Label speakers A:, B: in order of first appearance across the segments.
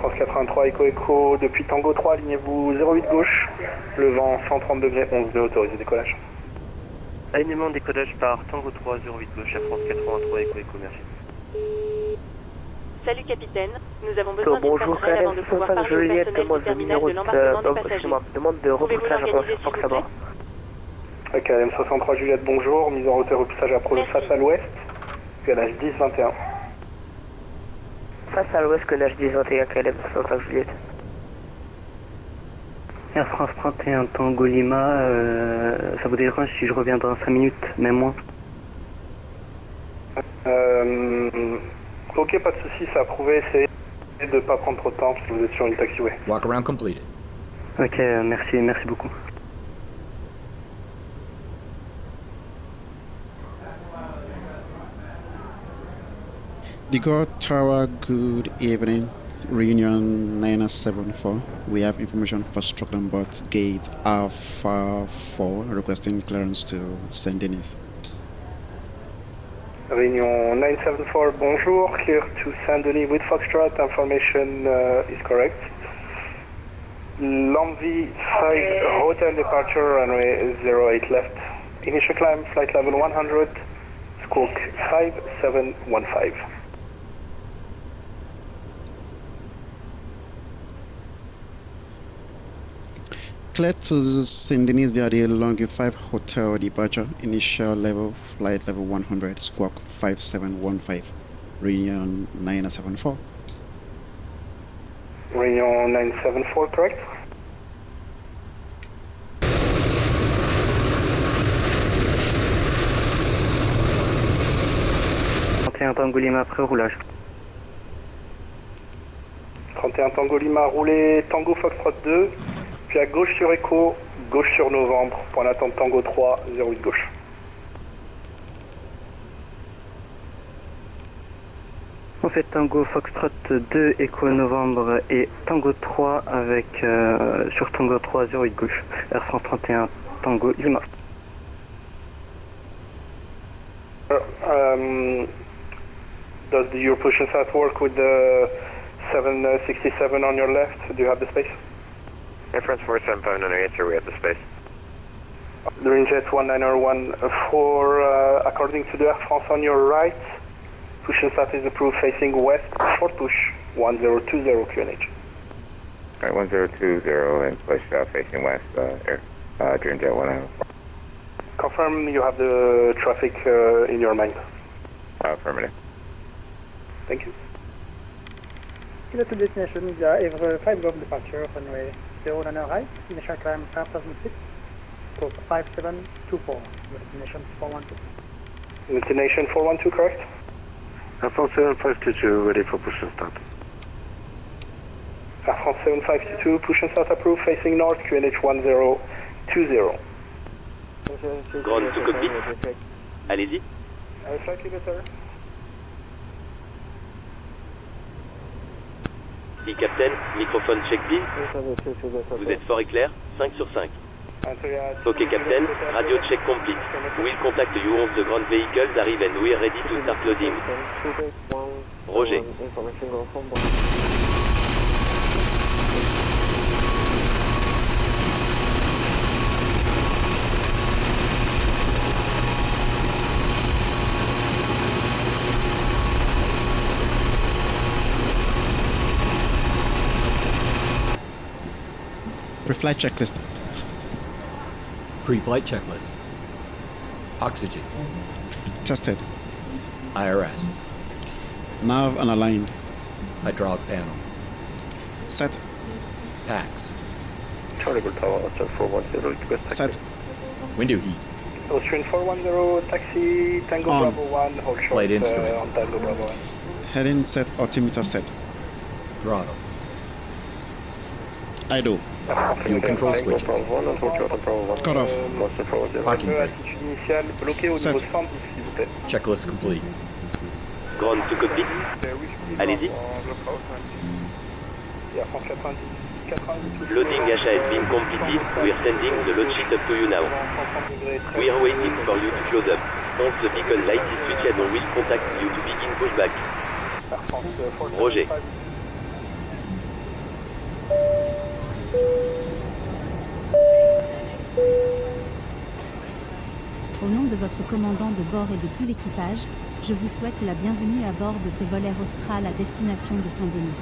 A: France 83 Echo depuis Tango 3, alignez-vous 08 gauche, le vent 130 degrés 11 nœuds, autorisé décollage.
B: Alignement décollage par Tango 3, 08 gauche, Air France 83 Echo, merci.
C: Salut capitaine, nous avons besoin d'une
D: bonjour,
C: passerelle avant de pouvoir parler au
D: Juliette
C: personnel
D: demande
C: du
D: le
C: terminal
D: numéro
C: de l'embarquement de passagers.
D: demande de
C: Pouvez-vous
D: repoussage
C: l'organiser,
D: pour
C: s'il
D: que ça
C: vous
D: va.
C: plaît?
A: KLM 63 Juliette, bonjour, mise en route et repoussage à Prolo face à l'ouest, QNH 10-21.
D: Face à l'ouest, QNH 10-21, KLM 65 Juliette.
E: Air France 31 Tango Lima, ça vous dérange si je reviens dans 5 minutes, même moins?
A: Ok, pas de soucis, c'est approuvé, essayez de ne pas prendre trop de temps parce que vous êtes sur une taxiway.
F: Walk around completed.
E: Ok, merci beaucoup.
G: The God Tower, good evening. Reunion 974. We have information for Strickland Bot Gate Alpha 4 requesting clearance to Saint-Denis.
A: Réunion 974, bonjour, clear to Saint-Denis with Foxtrot, information is correct. Longvy 5 hotel departure, runway 08 left. Initial climb, flight level 100, squawk 5715.
G: Clear to Saint-Denis via the Longview 5 hotel departure, initial level, flight level 100, squawk 5715, Reunion 974.
A: Réunion 974, correct?
E: Tango Lima après roulage.
A: 31 Tango Lima, roulé Tango Foxtrot 2, puis à gauche sur Echo, gauche sur Novembre, point d'attente Tango 3, 08 gauche.
E: On fait Tango Foxtrot 2, Echo Novembre et Tango 3 avec sur Tango 3, 08 gauche. Air France 31 Tango Lima.
A: Does your push and start work with the 767 on your left? Do you have the space?
B: Air France 475, no answer, we have the space.
A: The range jet 1914, according to the Air France on your right, push and start is approved facing west, short push 1020 QNH.
B: Alright, 1020 and push facing west, Dream Jet 104.
A: Confirm you have the traffic in your mind.
B: Affirmative.
A: Thank you.
H: Kilo to destination is Evre 5 Golf departure, runway 09 right, initial climb 5006, scope 5724, destination 412.
A: Destination 412, correct?
B: Air France 7522, ready for push and start.
A: Air France 7522, push and start approved, facing north, QNH 1020.
I: Ground to cockpit. Allez-y.
A: Slightly better.
I: Si Captain, microphone check please. Vous êtes fort et clair, 5 sur 5. Ok Captain, radio check complete. We'll contact you once the ground vehicles arrive and we are ready to start loading. Roger.
G: Pre-flight checklist.
F: Pre-flight checklist. Oxygen.
G: Tested.
F: IRS.
G: Nav unaligned.
F: Hydraulic panel.
G: Set.
F: Packs.
B: Charlie Tower, Austral 410, request taxi.
G: Set.
F: Window heat.
A: Austrian 410, taxi, Tango
G: On.
A: Bravo 1, hold short
F: Flight instruments.
A: on Tango Bravo 1.
G: Heading set, altimeter set.
F: Throttle.
G: Idle.
F: Fuel control switches.
G: Cut off.
F: Parking brake.
A: Attitude initiale, bloqué au
G: Set.
A: niveau de 110 s'il vous plaît.
F: Checklist complete.
I: Ground to cockpit. Allez-y.
A: Air France 90.
I: Loading HA has been completed. We are sending the load sheet up to you now. We are waiting for you to close up. Once the beacon light is switched on, we'll contact you to begin pushback. Roger.
J: Au nom de votre commandant de bord et de tout l'équipage, je vous souhaite la bienvenue à bord de ce vol Air Austral à destination de Saint-Denis.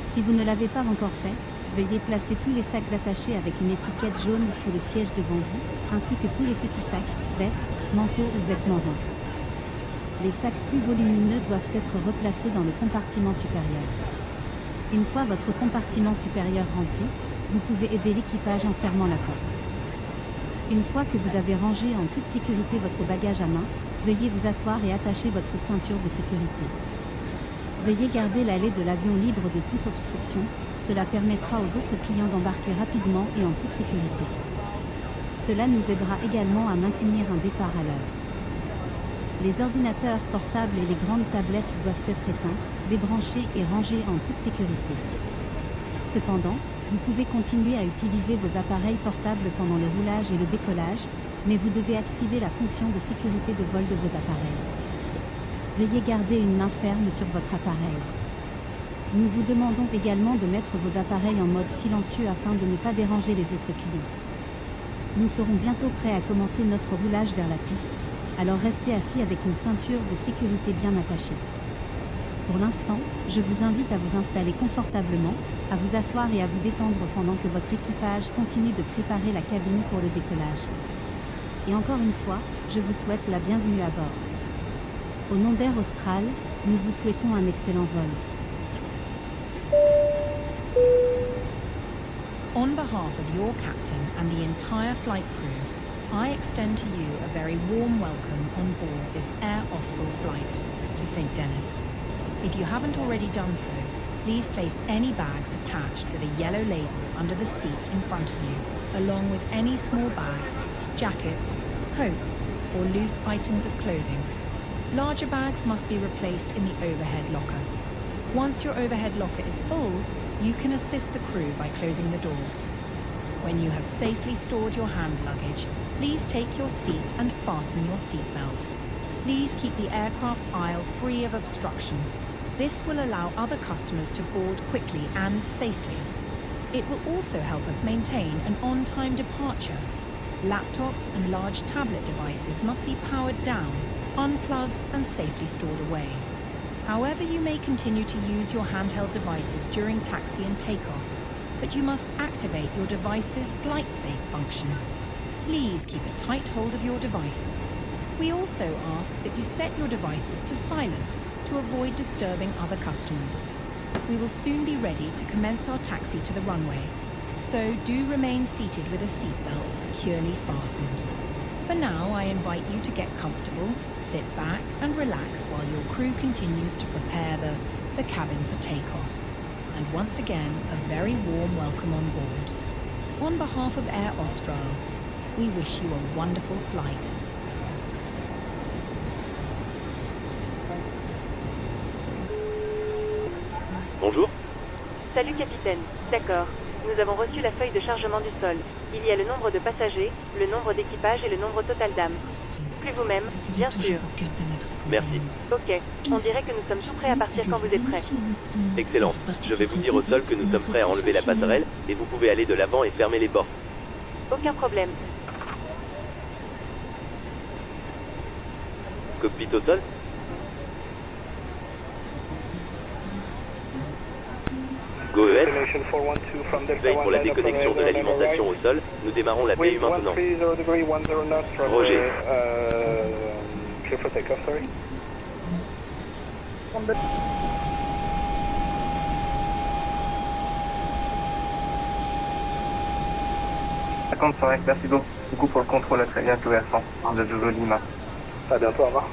J: Si vous ne l'avez pas encore fait, veuillez placer tous les sacs attachés avec une étiquette jaune sous le siège devant vous, ainsi que tous les petits sacs, vestes, manteaux ou vêtements amples. Les sacs plus volumineux doivent être replacés dans le compartiment supérieur. Une fois votre compartiment supérieur rempli, vous pouvez aider l'équipage en fermant la porte. Une fois que vous avez rangé en toute sécurité votre bagage à main, veuillez vous asseoir et attacher votre ceinture de sécurité. Veuillez garder l'allée de l'avion libre de toute obstruction, cela permettra aux autres clients d'embarquer rapidement et en toute sécurité. Cela nous aidera également à maintenir un départ à l'heure. Les ordinateurs portables et les grandes tablettes doivent être éteints, débranchés et rangés en toute sécurité. Cependant, vous pouvez continuer à utiliser vos appareils portables pendant le roulage et le décollage, mais vous devez activer la fonction de sécurité de vol de vos appareils. Veuillez garder une main ferme sur votre appareil. Nous vous demandons également de mettre vos appareils en mode silencieux afin de ne pas déranger les autres clients. Nous serons bientôt prêts à commencer notre roulage vers la piste, alors restez assis avec une ceinture de sécurité bien attachée. Pour l'instant, je vous invite à vous installer confortablement, à vous asseoir et à vous détendre pendant que votre équipage continue de préparer la cabine pour le décollage. Et encore une fois, je vous souhaite la bienvenue à bord. Au nom d'Air Austral, nous vous souhaitons un excellent vol.
K: On behalf of your captain and the entire flight crew, I extend to you a very warm welcome on board this Air Austral flight to Saint-Denis. If you haven't already done so, please place any bags attached with a yellow label under the seat in front of you, along with any small bags, jackets, coats, or loose items of clothing. Larger bags must be replaced in the overhead locker. Once your overhead locker is full, you can assist the crew by closing the door. When you have safely stored your hand luggage, please take your seat and fasten your seatbelt. Please keep the aircraft aisle free of obstruction. This will allow other customers to board quickly and safely. It will also help us maintain an on-time departure. Laptops and large tablet devices must be powered down, unplugged and safely stored away. However, you may continue to use your handheld devices during taxi and takeoff, but you must activate your device's flight safe function. Please keep a tight hold of your device. We also ask that you set your devices to silent to avoid disturbing other customers. We will soon be ready to commence our taxi to the runway, so do remain seated with a seatbelt securely fastened. For now, I invite you to get comfortable, sit back and relax while your crew continues to prepare the cabin for takeoff. And once again, a very warm welcome on board. On behalf of Air Austral, we wish you a wonderful flight.
I: Bonjour.
C: Salut capitaine, d'accord. Nous avons reçu la feuille de chargement du sol. Il y a le nombre de passagers, le nombre d'équipages et le nombre total d'âmes. Plus vous-même, bien sûr.
I: Merci.
C: Ok, on dirait que nous sommes tout prêts à partir quand vous êtes prêts.
I: Excellent. Je vais vous dire au sol que nous sommes prêts à enlever la passerelle et vous pouvez aller de l'avant et fermer les portes.
C: Aucun problème.
I: Cockpit au sol. Go ES. Veille pour la déconnexion de l'alimentation au sol. Nous démarrons la PU maintenant. Roger.
E: Merci beaucoup pour le contrôle, à très bientôt Air France de Lima.
A: À bientôt, au revoir.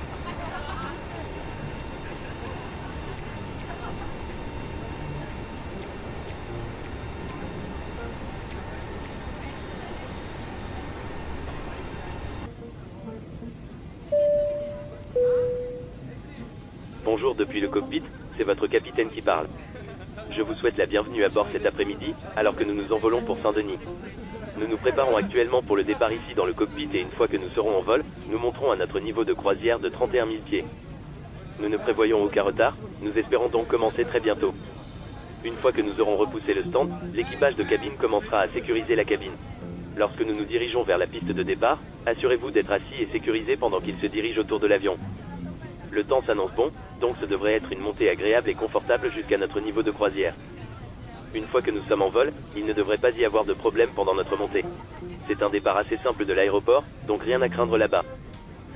I: Bonjour depuis le cockpit, c'est votre capitaine qui parle. Je vous souhaite la bienvenue à bord cet après-midi, alors que nous nous envolons pour Saint-Denis. Nous nous préparons actuellement pour le départ ici dans le cockpit et une fois que nous serons en vol, nous monterons à notre niveau de croisière de 31 000 pieds. Nous ne prévoyons aucun retard, nous espérons donc commencer très bientôt. Une fois que nous aurons repoussé le stand, l'équipage de cabine commencera à sécuriser la cabine. Lorsque nous nous dirigeons vers la piste de départ, assurez-vous d'être assis et sécurisé pendant qu'il se dirige autour de l'avion. Le temps s'annonce bon, donc ce devrait être une montée agréable et confortable jusqu'à notre niveau de croisière. Une fois que nous sommes en vol, il ne devrait pas y avoir de problème pendant notre montée. C'est un départ assez simple de l'aéroport, donc rien à craindre là-bas.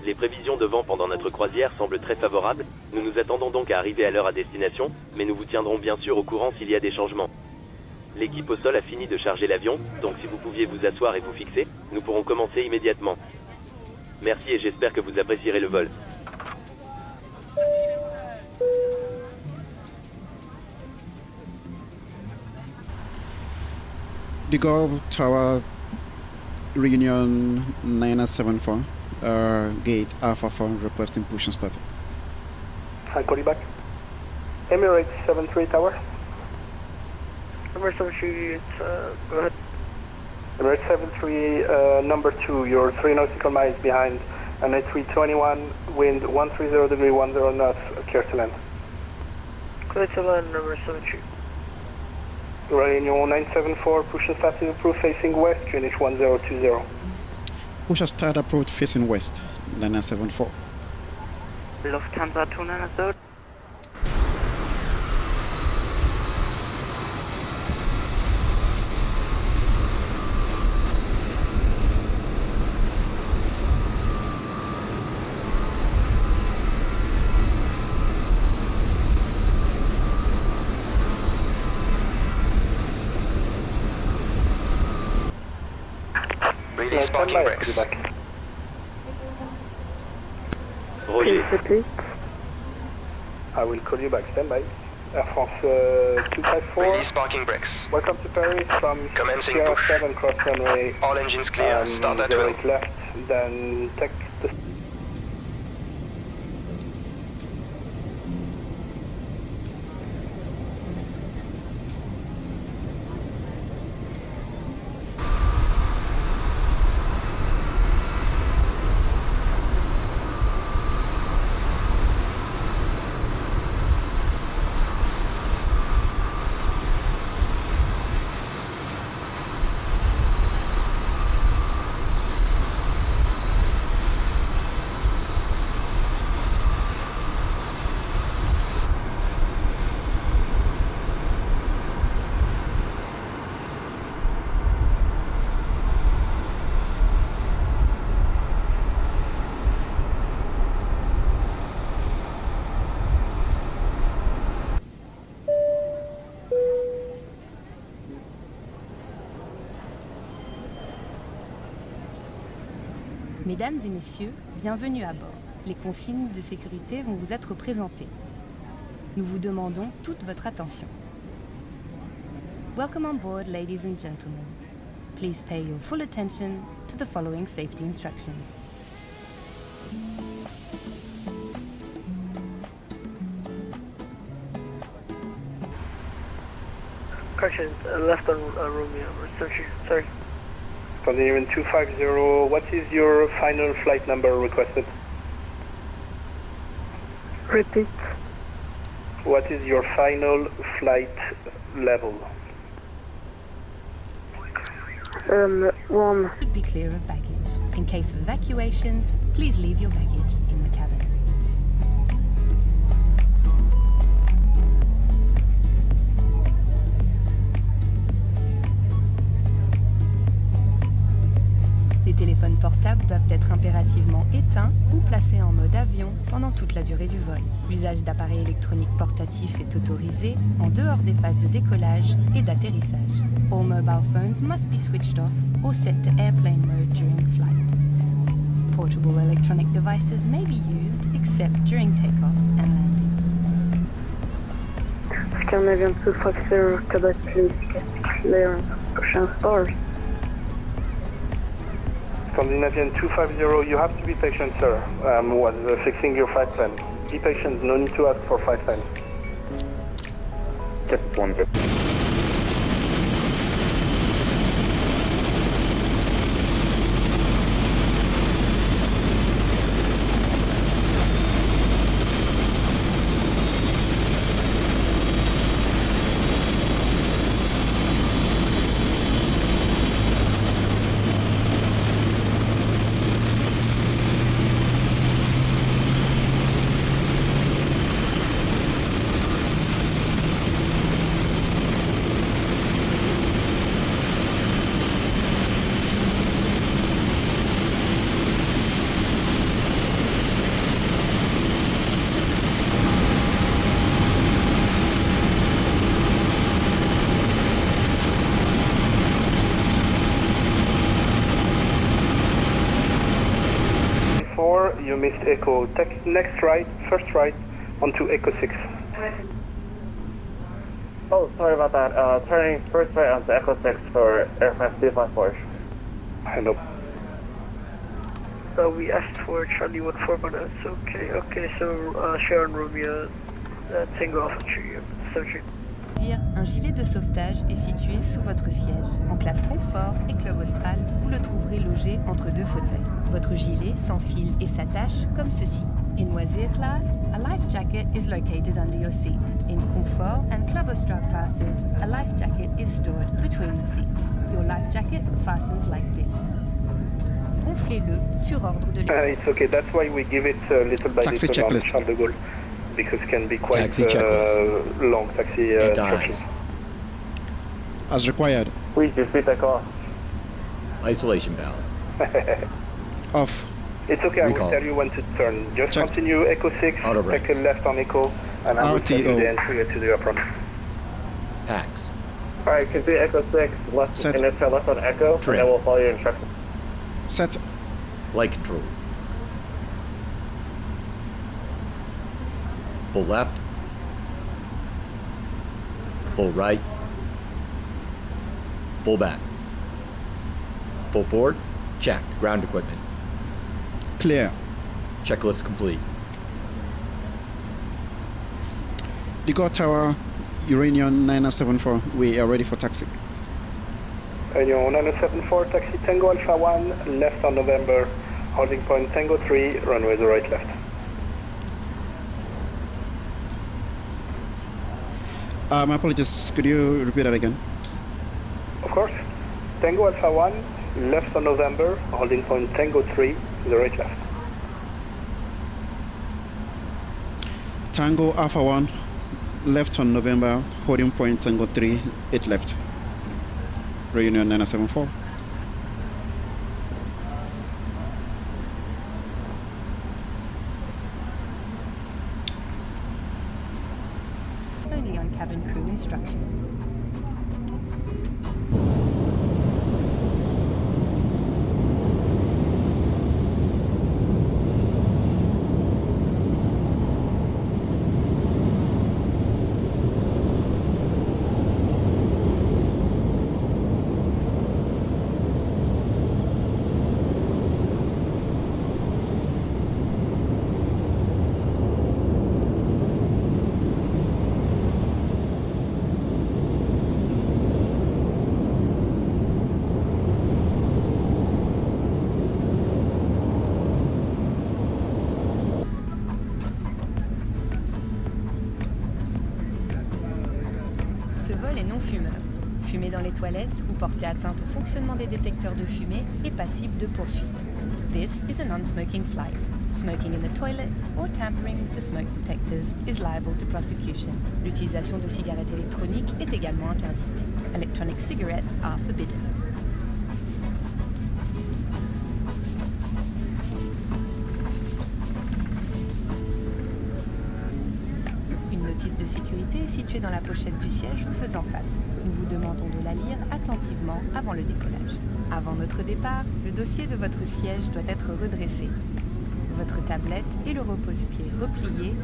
I: Les prévisions de vent pendant notre croisière semblent très favorables, nous nous attendons donc à arriver à l'heure à destination, mais nous vous tiendrons bien sûr au courant s'il y a des changements. L'équipe au sol a fini de charger l'avion, donc si vous pouviez vous asseoir et vous fixer, nous pourrons commencer immédiatement. Merci et j'espère que vous apprécierez le vol.
G: De Gaulle Tower Reunion 974, gate Alpha 4, requesting push and start.
A: I'll call you back. Emirates 73 Tower.
D: Emirates 73, go ahead.
A: Emirates 73, number 2, you're 3 nautical miles behind, and at 321, wind 130 degree 10 knots, clear to land.
D: Clear to land, number 73.
A: Reunion 974, push and start approved facing west, Greenwich 1020.
G: Push and start approach facing west, 974.
D: Lufthansa 290.
A: Release parking brakes.
I: Roger.
A: I will call you back. Stand by. Air France 254.
L: Release parking brakes.
A: Welcome to Paris from
L: Commencing
A: Sierra
L: push.
A: 7 cross runway.
L: All engines clear. Start at will.
A: Left, then take the...
M: Mesdames et messieurs, bienvenue à bord. Les consignes de sécurité vont vous être présentées. Nous vous demandons toute votre attention. Welcome on board, ladies and gentlemen. Please pay your full attention to the following safety instructions.
D: Correction, left on Romeo, sorry.
A: Continuing 250, what is your final flight number requested?
D: Repeat.
A: What is your final flight level?
D: 1.
M: Should be clear of baggage. In case of evacuation, please leave your baggage in the cabin. Les téléphones portables doivent être impérativement éteints ou placés en mode avion pendant toute la durée du vol. L'usage d'appareils électroniques portatifs est autorisé en dehors des phases de décollage et d'atterrissage. All mobile phones must be switched off or set to airplane mode during flight. Portable electronic devices may be used except during takeoff and landing.
D: Scandinavian 250, cadet please get clearance of ocean stars.
A: Scandinavian 250, you have to be patient, sir. Was fixing your flight plan. Be patient, no need to ask for flight plan.
B: Just one bit.
A: you missed Echo. Take next right, first right, onto Echo 6.
N: Oh, sorry about that. Turning first right onto Echo 6 for aircraft 254.
A: Hello.
D: We asked for Charlie 14, but that's okay. Okay, so Sharon Romeo, Tango Alpha 3,
M: Un gilet de sauvetage est situé sous votre siège. En classe confort et club austral, vous le trouverez logé entre deux fauteuils. Votre gilet s'enfile et s'attache comme ceci. In Wazir class, a life jacket is located under your seat. In Comfort and Club Austral classes, a life jacket is stored between the seats. Your life jacket fastens like this. Gonflez-le sur ordre de l'équipe.
A: It's okay, that's why we give it little by
G: Taxi
A: little on
G: checklist.
A: Charles de Gaulle, because it can be quite
F: Taxi checklist.
A: long taxi
F: And
A: instructions.
G: As required.
N: Please repeat that call.
F: Isolation valve.
G: Off.
A: It's okay, I
F: Recall.
A: will tell you when to turn. Just
G: Checked.
A: continue Echo 6,
F: Auto
A: take
F: brakes.
A: a left on Echo, and I will tell you
G: RTO.
A: the entry to the apron.
F: Pax.
N: Alright, continue Echo 6, left,
G: Set.
N: and then turn left on Echo,
F: Trim.
N: and then we'll follow your instructions.
G: Set.
F: Flight control. Full left. Full right. Full back. Full forward. Checked. Ground equipment.
G: Clear.
F: Checklist complete.
G: Deco Tower, Uranium 974. We are ready for taxi.
A: Union 974, taxi Tango Alpha 1, left on November, holding point Tango 3, runway the right left.
G: My apologies. Could you repeat that again?
A: Of course. Tango Alpha 1, left on November, holding point Tango 3, the right left.
G: Tango Alpha 1, left on November, holding point Tango 3, 8 left. Reunion 974.
M: Only on cabin crew instructions. Ce vol est non fumeur. Fumer dans les toilettes ou porter atteinte au fonctionnement des détecteurs de fumée est passible de poursuite. This is a non-smoking flight. Smoking in the toilets or tampering with the smoke detectors is liable to prosecution. L'utilisation de cigarettes électroniques est également interdite. Electronic cigarettes are forbidden. Une notice de sécurité est située dans la pochette du siège vous faisant face. Nous vous demandons de la lire attentivement avant le décollage. Avant notre départ, le dossier de votre siège doit être redressé. Votre tablette et le repose-pied repliés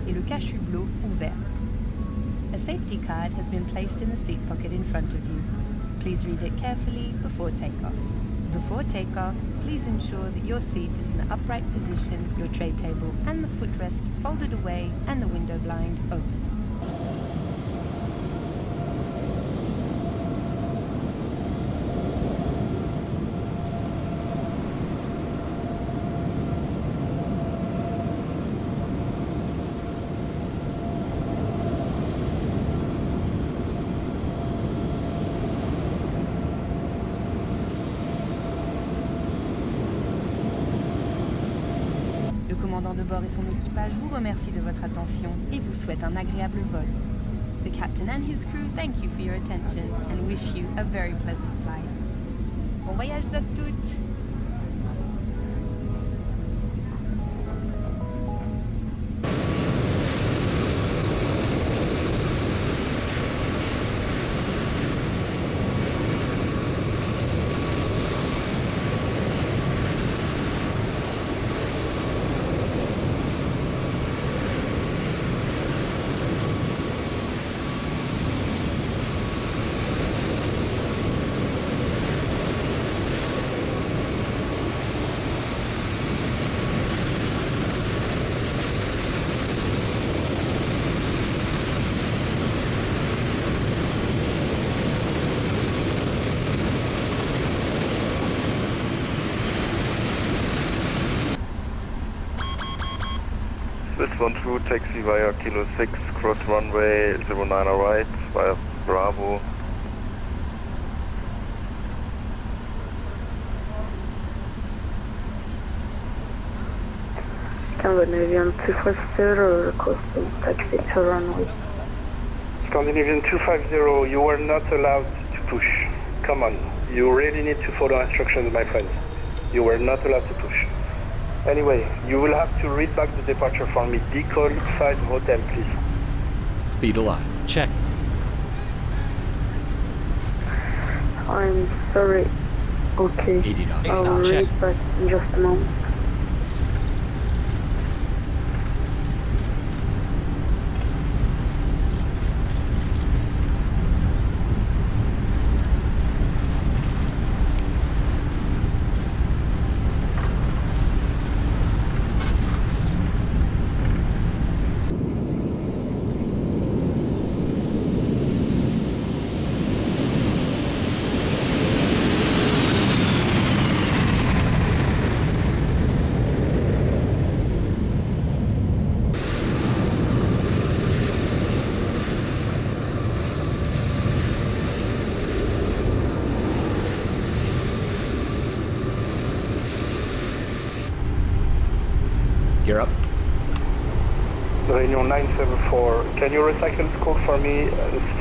M: et le cache-hublot ouvert. A safety card has been placed in the seat pocket in front of you. Please read it carefully before takeoff. Before takeoff, please ensure that your seat is in the upright position, your tray table and the footrest folded away and the window blind open. Le commandant de bord et son équipage vous remercient de votre attention et vous souhaitent un agréable vol. The captain and his crew thank you for your attention and wish you a very pleasant flight. Bon voyage à toutes!
O: one true, taxi via Kilo 6, cross runway 09 right, via Bravo.
P: Scandinavian 250, requesting taxi to runway.
A: Scandinavian 250, you are not allowed to push. Come on, you really need to follow instructions, my friend. You were not allowed to push. Anyway, you will have to read back the departure for me. Decoll 5 Hotel, please.
F: Speed alive. Check.
P: I'm sorry. Okay.
F: 80 knots.
P: I'll read back in just a moment.
F: Gear up.
A: Réunion 974, can you recycle scope for me?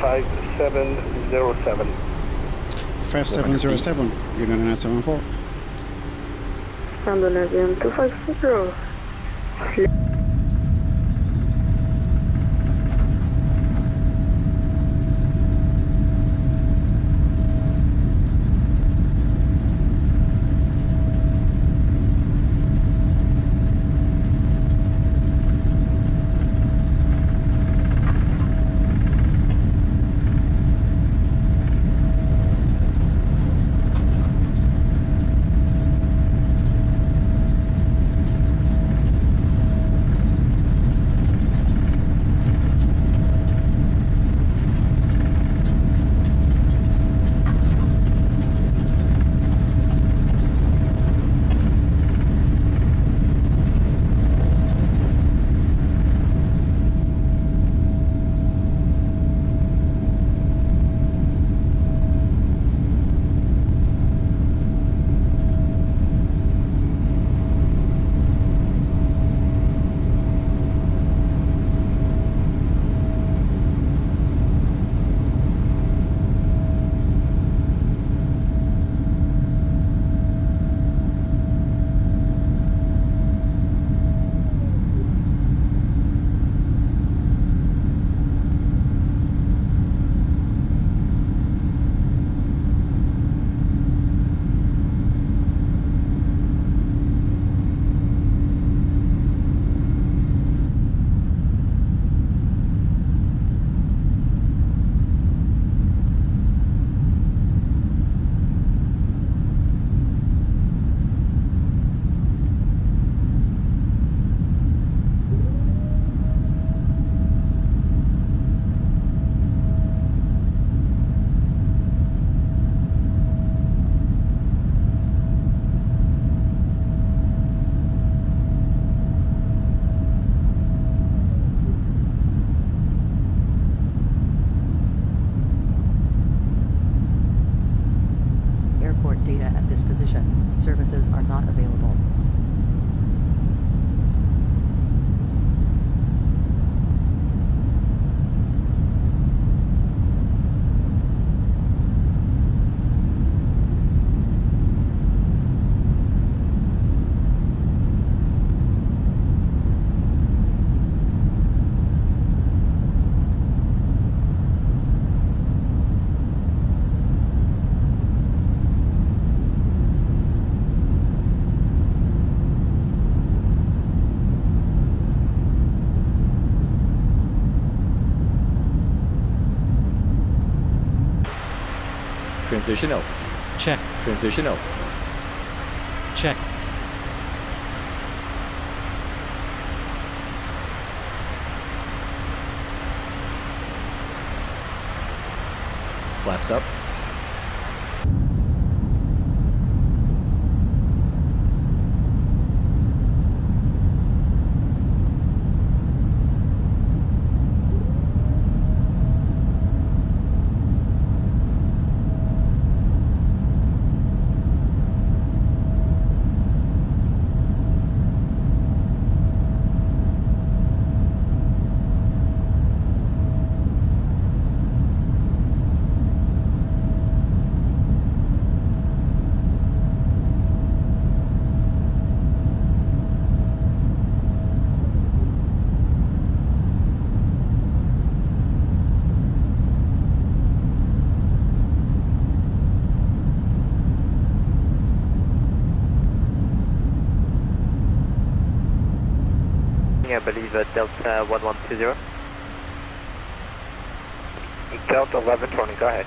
A: 5707.
G: 5707, Union 974.
P: Scandinavian 250.
Q: Services are not available.
F: Transition altitude. Check. Transition altitude. Check. Flaps up.
N: I believe Delta 1120.
O: Delta 1120, go ahead.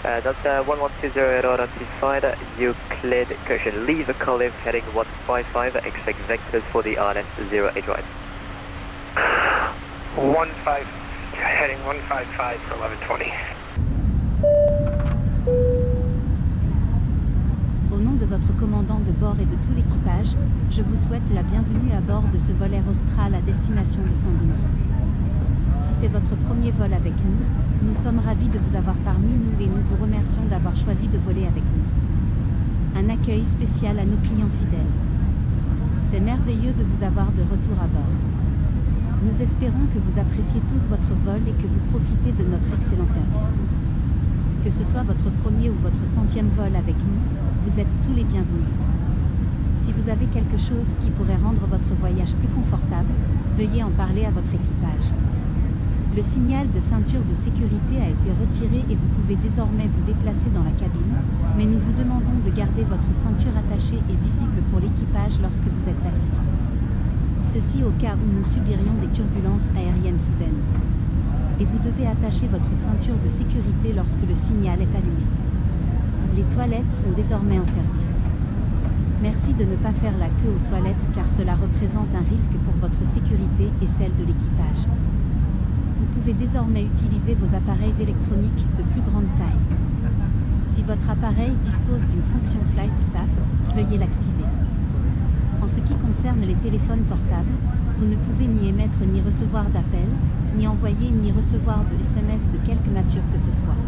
N: Delta 1120 error identified. You cleared correction. Leave a column heading 155. Expect vectors for the RNS 08 right.
O: 15, heading 155 for 1120.
J: Au nom de votre commandant de bord et de tout l'équipage, je vous souhaite la bienvenue à bord de ce vol Air Austral à destination de Saint-Denis. Si c'est votre premier vol avec nous sommes ravis de vous avoir parmi nous et nous vous remercions d'avoir choisi de voler avec nous. Un accueil spécial à nos clients fidèles. C'est merveilleux de vous avoir de retour à bord. Nous espérons que vous appréciez tous votre vol et que vous profitez de notre excellent service. Que ce soit votre premier ou votre 100e vol avec nous, vous êtes tous les bienvenus. Si vous avez quelque chose qui pourrait rendre votre voyage plus confortable, veuillez en parler à votre équipage. Le signal de ceinture de sécurité a été retiré et vous pouvez désormais vous déplacer dans la cabine, mais nous vous demandons de garder votre ceinture attachée et visible pour l'équipage lorsque vous êtes assis. Ceci au cas où nous subirions des turbulences aériennes soudaines. Et vous devez attacher votre ceinture de sécurité lorsque le signal est allumé. Les toilettes sont désormais en service. Merci de ne pas faire la queue aux toilettes car cela représente un risque pour votre sécurité et celle de l'équipage. Vous pouvez désormais utiliser vos appareils électroniques de plus grande taille. Si votre appareil dispose d'une fonction Flight SAF, veuillez l'activer. En ce qui concerne les téléphones portables, vous ne pouvez ni émettre ni recevoir d'appels, ni envoyer ni recevoir de SMS de quelque nature que ce soit.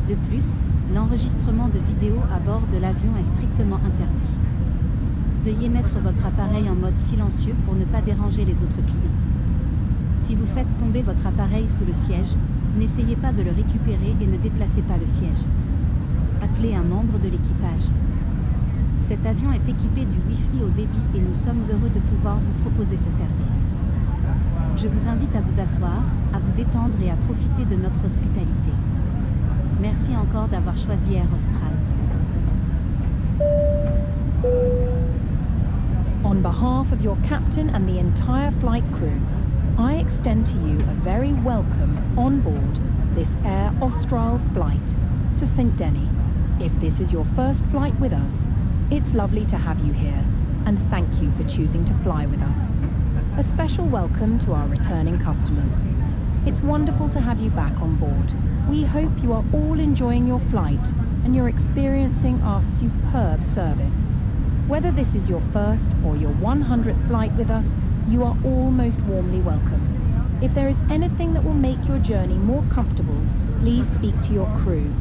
J: De plus, l'enregistrement de vidéos à bord de l'avion est strictement interdit. Veuillez mettre votre appareil en mode silencieux pour ne pas déranger les autres clients. Si vous faites tomber votre appareil sous le siège, n'essayez pas de le récupérer et ne déplacez pas le siège. Appelez un membre de l'équipage. Cet avion est équipé du Wi-Fi au débit et nous sommes heureux de pouvoir vous proposer ce service. Je vous invite à vous asseoir, à vous détendre et à profiter de notre hospitalité. Merci encore d'avoir choisi Air Austral.
K: On behalf of your captain and the entire flight crew, I extend to you a very welcome on board this Air Austral flight to Saint-Denis. If this is your first flight with us, it's lovely to have you here, and thank you for choosing to fly with us. A special welcome to our returning customers. It's wonderful to have you back on board. We hope you are all enjoying your flight and you're experiencing our superb service. Whether this is your first or your 100th flight with us, you are all most warmly welcome. If there is anything that will make your journey more comfortable, please speak to your crew.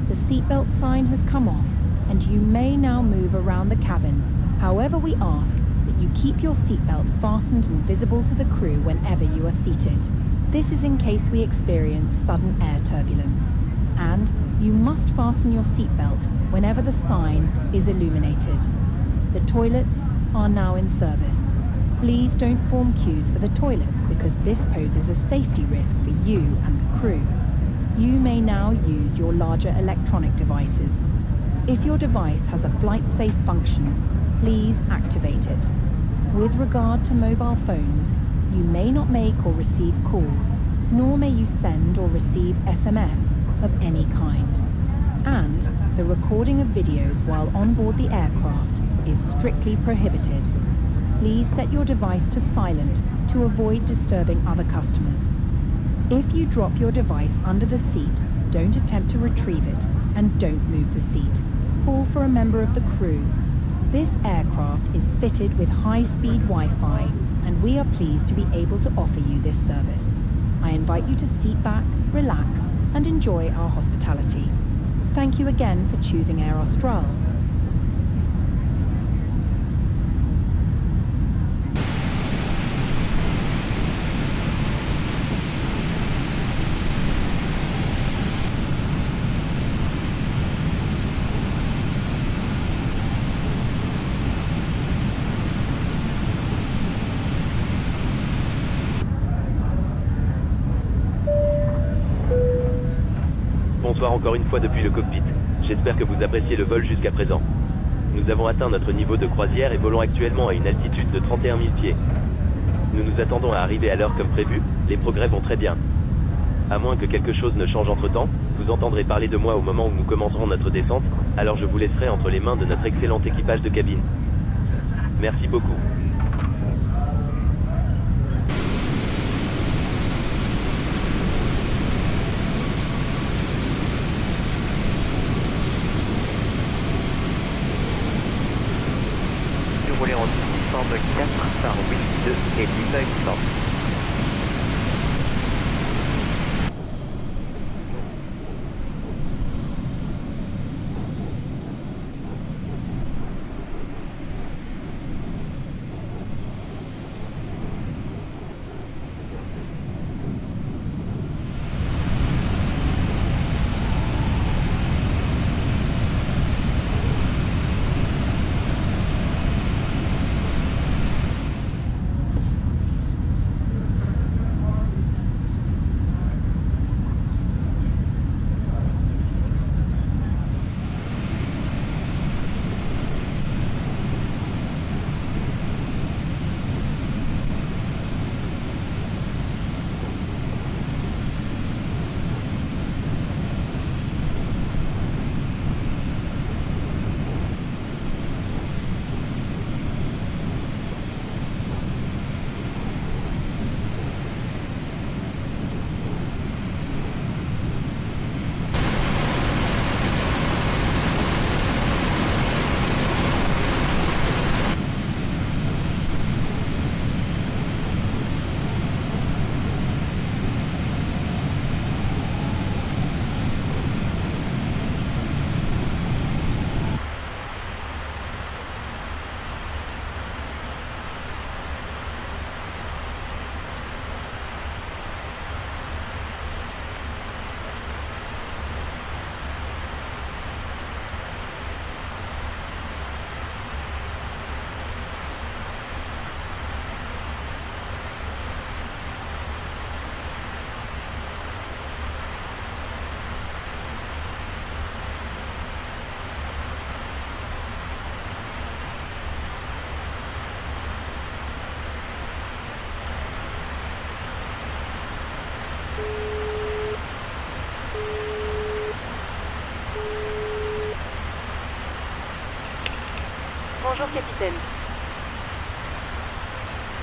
K: The seatbelt sign has come off, and you may now move around the cabin. However, we ask that you keep your seatbelt fastened and visible to the crew whenever you are seated. This is in case we experience sudden air turbulence. And you must fasten your seatbelt whenever the sign is illuminated. The toilets are now in service. Please don't form queues for the toilets because this poses a safety risk for you and the crew. You may now use your larger electronic devices. If your device has a flight-safe function, please activate it. With regard to mobile phones, you may not make or receive calls, nor may you send or receive SMS of any kind. And the recording of videos while on board the aircraft is strictly prohibited. Please set your device to silent to avoid disturbing other customers. If you drop your device under the seat, don't attempt to retrieve it and don't move the seat. Call for a member of the crew. This aircraft is fitted with high-speed Wi-Fi and we are pleased to be able to offer you this service. I invite you to sit back, relax and enjoy our hospitality. Thank you again for choosing Air Austral.
I: Bonsoir encore une fois depuis le cockpit. J'espère que vous appréciez le vol jusqu'à présent. Nous avons atteint notre niveau de croisière et volons actuellement à une altitude de 31 000 pieds. Nous nous attendons à arriver à l'heure comme prévu, les progrès vont très bien. À moins que quelque chose ne change entre-temps, vous entendrez parler de moi au moment où nous commencerons notre descente, alors je vous laisserai entre les mains de notre excellent équipage de cabine. Merci beaucoup.
N: Déroulé en 604 par wind et 1900.
C: Bonjour capitaine.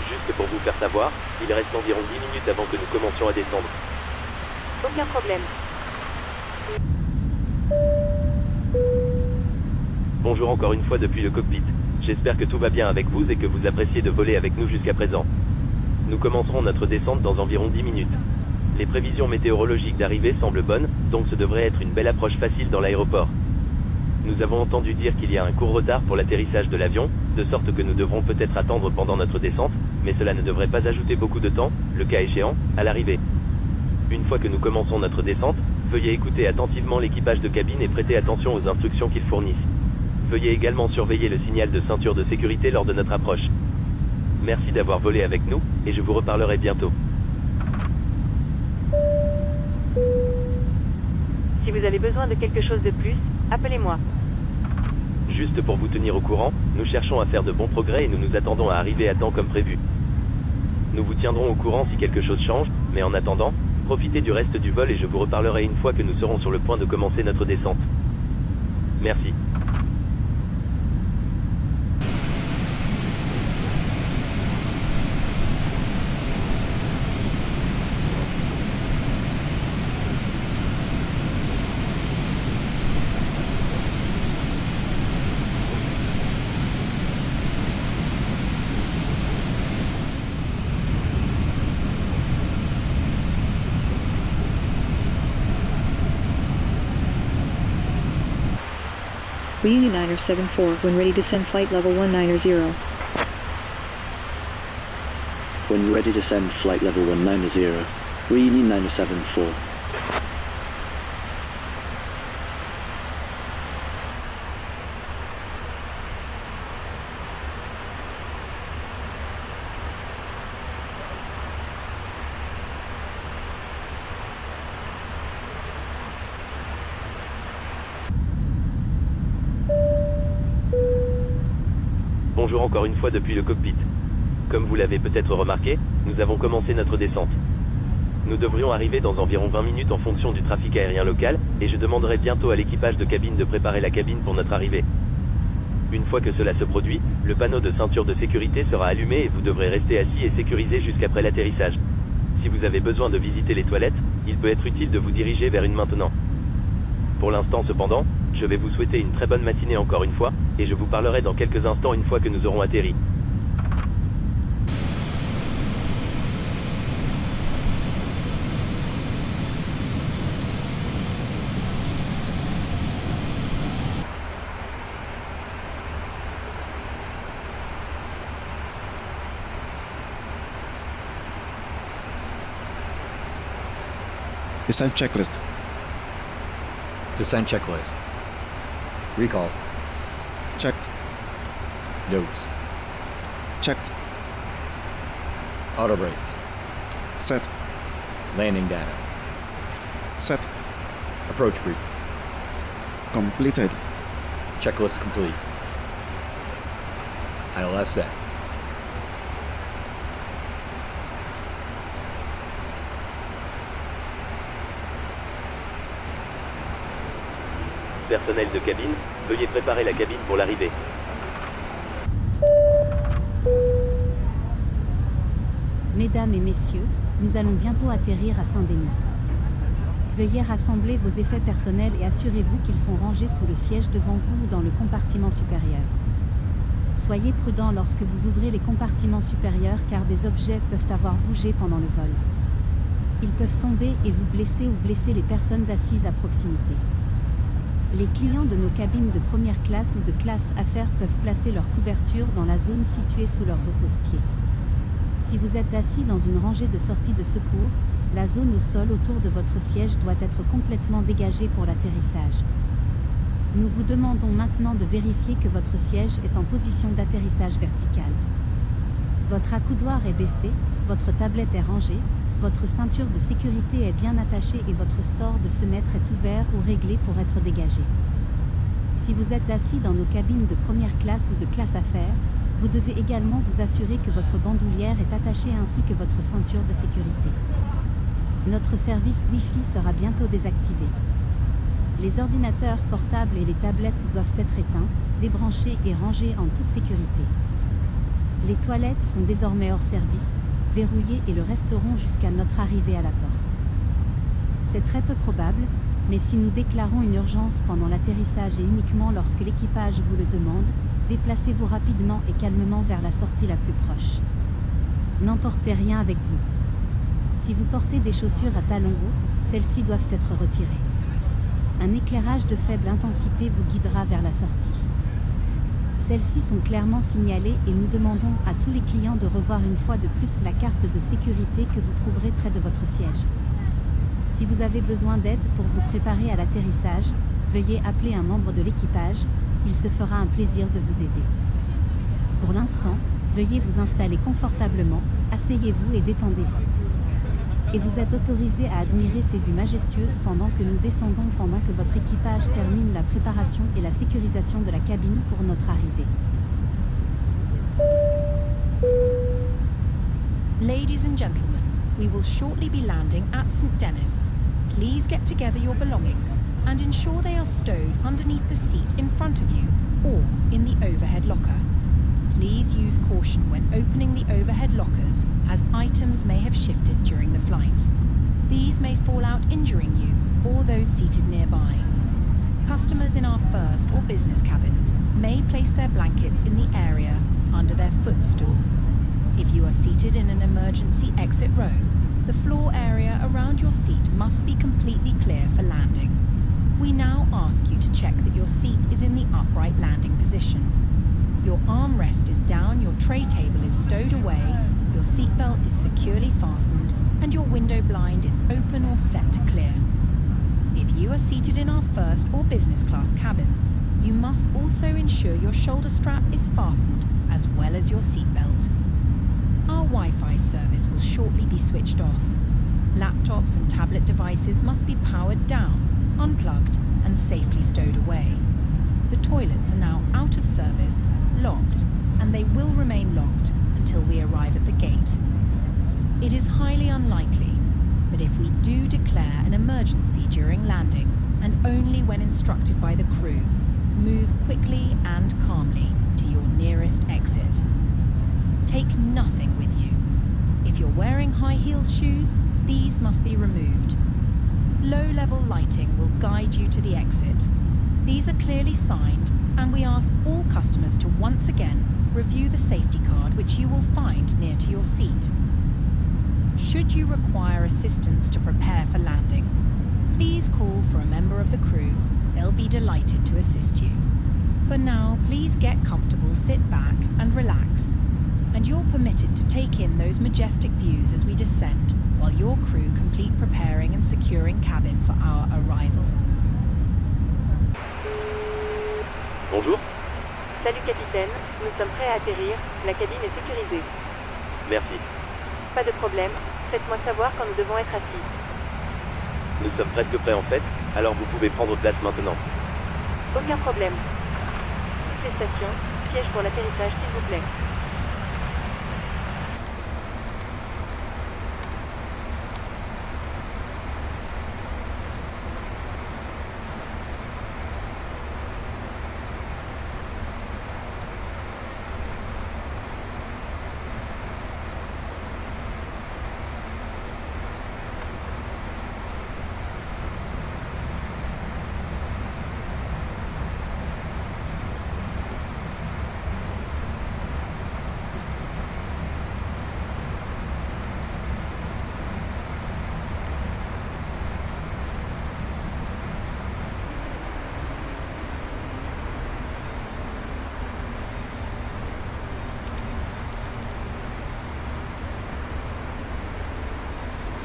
I: Juste pour vous faire savoir, il reste environ 10 minutes avant que nous commencions à descendre.
C: Aucun problème.
I: Bonjour encore une fois depuis le cockpit. J'espère que tout va bien avec vous et que vous appréciez de voler avec nous jusqu'à présent. Nous commencerons notre descente dans environ 10 minutes. Les prévisions météorologiques d'arrivée semblent bonnes, donc ce devrait être une belle approche facile dans l'aéroport. Nous avons entendu dire qu'il y a un court retard pour l'atterrissage de l'avion, de sorte que nous devrons peut-être attendre pendant notre descente, mais cela ne devrait pas ajouter beaucoup de temps, le cas échéant, à l'arrivée. Une fois que nous commençons notre descente, veuillez écouter attentivement l'équipage de cabine et prêter attention aux instructions qu'ils fournissent. Veuillez également surveiller le signal de ceinture de sécurité lors de notre approche. Merci d'avoir volé avec nous, et je vous reparlerai bientôt.
C: Si vous avez besoin de quelque chose de plus, appelez-moi.
I: Juste pour vous tenir au courant, nous cherchons à faire de bons progrès et nous nous attendons à arriver à temps comme prévu. Nous vous tiendrons au courant si quelque chose change, mais en attendant, profitez du reste du vol et je vous reparlerai une fois que nous serons sur le point de commencer notre descente. Merci.
Q: Reunion 974, when ready to send flight level 190.
R: When ready to send flight level 190, Reunion 974.
I: bonjour encore une fois depuis le cockpit. Comme vous l'avez peut-être remarqué, nous avons commencé notre descente. Nous devrions arriver dans environ 20 minutes en fonction du trafic aérien local, et je demanderai bientôt à l'équipage de cabine de préparer la cabine pour notre arrivée. Une fois que cela se produit, le panneau de ceinture de sécurité sera allumé et vous devrez rester assis et sécurisé jusqu'après l'atterrissage. Si vous avez besoin de visiter les toilettes, il peut être utile de vous diriger vers une maintenant. Pour l'instant cependant, je vais vous souhaiter une très bonne matinée encore une fois, et je vous parlerai dans quelques instants une fois que nous aurons atterri.
G: Descent checklist.
F: Descent checklist. Recall.
G: Checked.
F: Notes.
G: Checked.
F: Auto brakes.
G: Set.
F: Landing data.
G: Set.
F: Approach brief.
G: Completed.
F: Checklist complete. ILS set.
I: Personnel de cabine, veuillez préparer la cabine pour l'arrivée.
J: Mesdames et messieurs, nous allons bientôt atterrir à Saint-Denis. Veuillez rassembler vos effets personnels et assurez-vous qu'ils sont rangés sous le siège devant vous ou dans le compartiment supérieur. Soyez prudents lorsque vous ouvrez les compartiments supérieurs car des objets peuvent avoir bougé pendant le vol. Ils peuvent tomber et vous blesser ou blesser les personnes assises à proximité. Les clients de nos cabines de première classe ou de classe affaires peuvent placer leur couverture dans la zone située sous leur repose-pied. Si vous êtes assis dans une rangée de sortie de secours, la zone au sol autour de votre siège doit être complètement dégagée pour l'atterrissage. Nous vous demandons maintenant de vérifier que votre siège est en position d'atterrissage vertical. Votre accoudoir est baissé, votre tablette est rangée, votre ceinture de sécurité est bien attachée et votre store de fenêtre est ouvert ou réglé pour être dégagé. Si vous êtes assis dans nos cabines de première classe ou de classe affaires, vous devez également vous assurer que votre bandoulière est attachée ainsi que votre ceinture de sécurité. Notre service Wi-Fi sera bientôt désactivé. Les ordinateurs portables et les tablettes doivent être éteints, débranchés et rangés en toute sécurité. Les toilettes sont désormais hors service, verrouillées et le resteront jusqu'à notre arrivée à la porte. C'est très peu probable, mais si nous déclarons une urgence pendant l'atterrissage et uniquement lorsque l'équipage vous le demande, déplacez-vous rapidement et calmement vers la sortie la plus proche. N'emportez rien avec vous. Si vous portez des chaussures à talons hauts, celles-ci doivent être retirées. Un éclairage de faible intensité vous guidera vers la sortie. Celles-ci sont clairement signalées et nous demandons à tous les clients de revoir une fois de plus la carte de sécurité que vous trouverez près de votre siège. Si vous avez besoin d'aide pour vous préparer à l'atterrissage, veuillez appeler un membre de l'équipage, il se fera un plaisir de vous aider. Pour l'instant, veuillez vous installer confortablement, asseyez-vous et détendez-vous. Et vous êtes autorisé à admirer ces vues majestueuses pendant que nous descendons pendant que votre équipage termine la préparation et la sécurisation de la cabine pour notre arrivée.
K: Ladies and gentlemen, we will shortly be landing at Saint-Denis. Please get together your belongings and ensure they are stowed underneath the seat in front of you or in the overhead locker. Please use caution when opening the overhead lockers, as items may have shifted during the flight. These may fall out injuring you or those seated nearby. Customers in our first or business cabins may place their blankets in the area under their footstool. If you are seated in an emergency exit row, the floor area around your seat must be completely clear for landing. We now ask you to check that your seat is in the upright landing position. Your armrest is down, your tray table is stowed away, your seatbelt is securely fastened, and your window blind is open or set to clear. If you are seated in our first or business class cabins, you must also ensure your shoulder strap is fastened as well as your seatbelt. Our Wi-Fi service will shortly be switched off. Laptops and tablet devices must be powered down, unplugged, and safely stowed away. The toilets are now out of service, locked, and they will remain locked until we arrive at the gate. It is highly unlikely, but if we do declare an emergency during landing, and only when instructed by the crew, move quickly and calmly to your nearest exit. Take nothing with you. If you're wearing high heels shoes, these must be removed. Low-level lighting will guide you to the exit. These are clearly signed, and we ask all customers to once again review the safety card which you will find near to your seat. Should you require assistance to prepare for landing, please call for a member of the crew. They'll be delighted to assist you. For now, please get comfortable, sit back and relax. And you're permitted to take in those majestic views as we descend, while your crew complete preparing and securing cabin for our arrival.
I: Bonjour.
C: Salut capitaine, nous sommes prêts à atterrir, la cabine est sécurisée.
I: Merci.
C: Pas de problème, faites-moi savoir quand nous devons être assis.
I: Nous sommes presque prêts en fait, alors vous pouvez prendre place maintenant.
C: Aucun problème. Toutes les stations, siège pour l'atterrissage s'il vous plaît.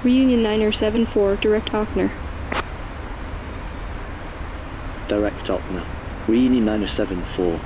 Q: Reunion 974, direct Ochner.
R: Direct Ochner. Reunion 974.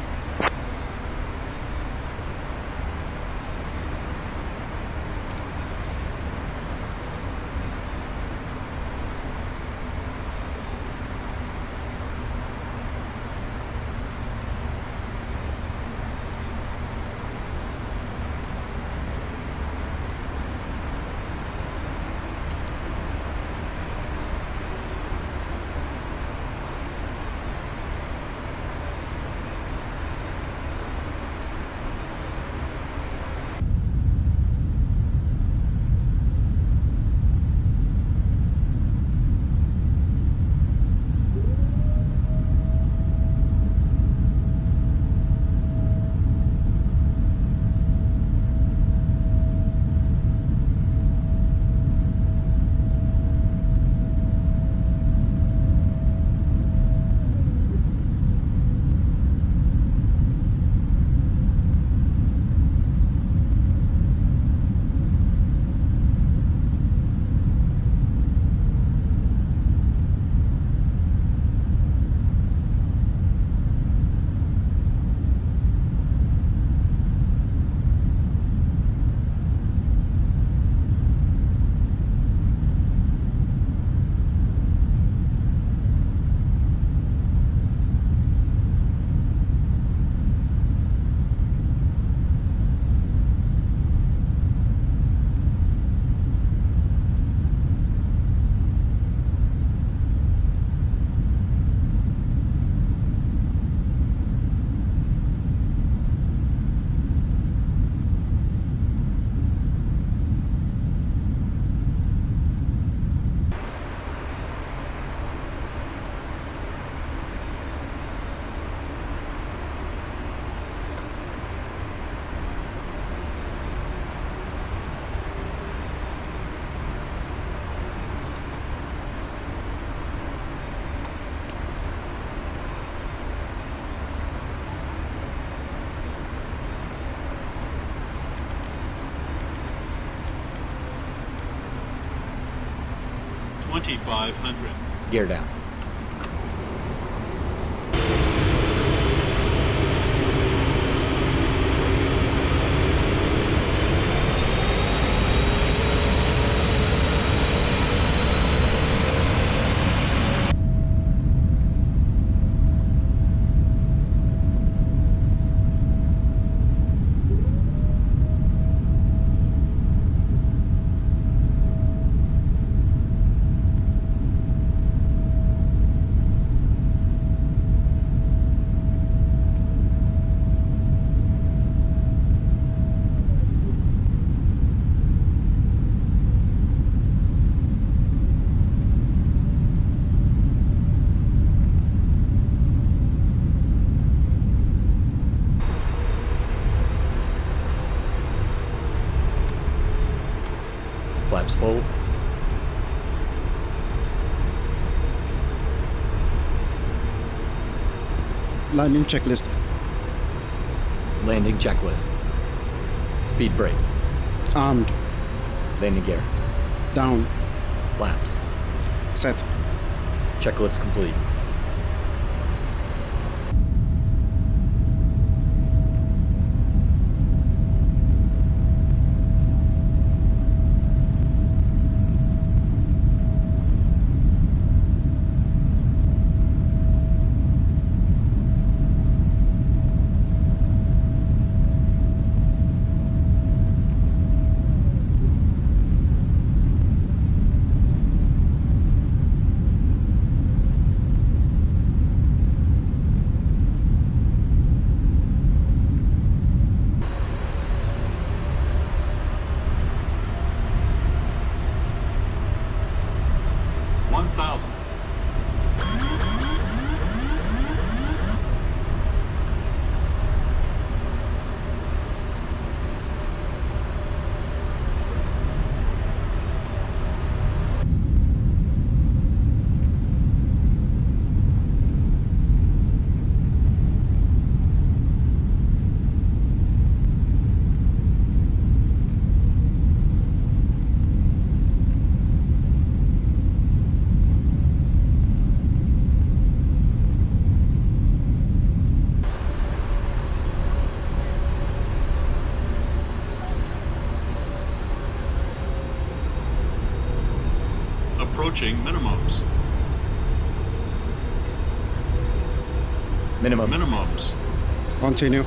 F: Gear down. full.
G: Landing checklist.
F: Landing checklist. Speed brake.
G: Armed.
F: Landing gear.
G: Down.
F: Flaps.
G: Set.
F: Checklist complete.
S: Approaching minimums.
F: Minimums.
G: Continue.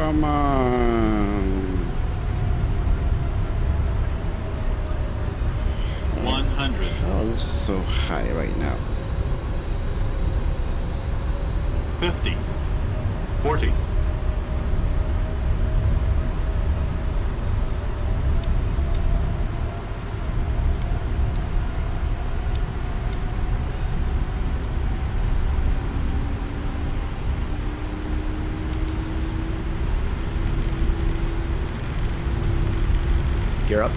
G: Come on.
S: 100.
G: Oh, so high right now.
S: 50. 40.
F: Gear up.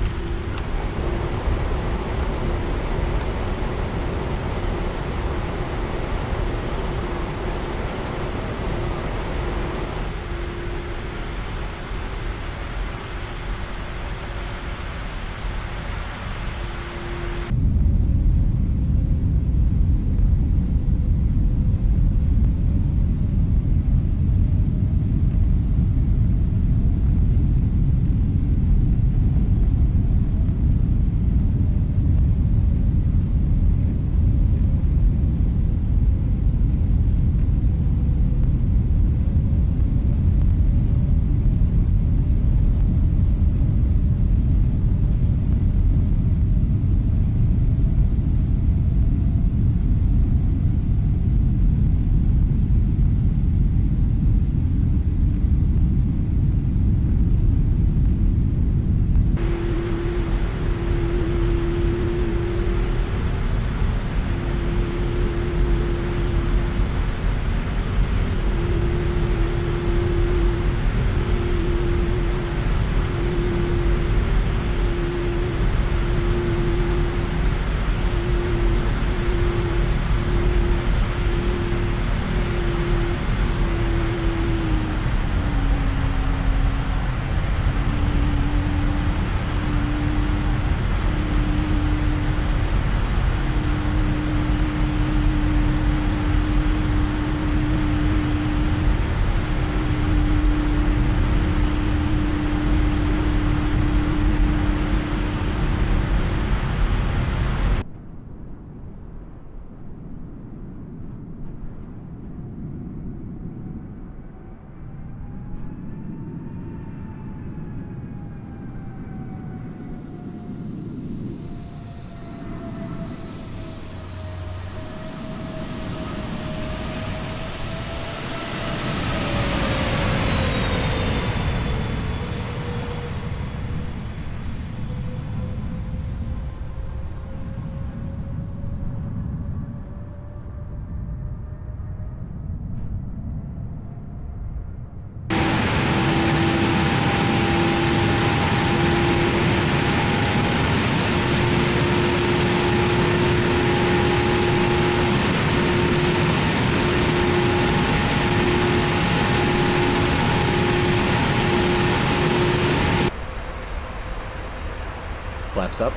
F: Flaps up.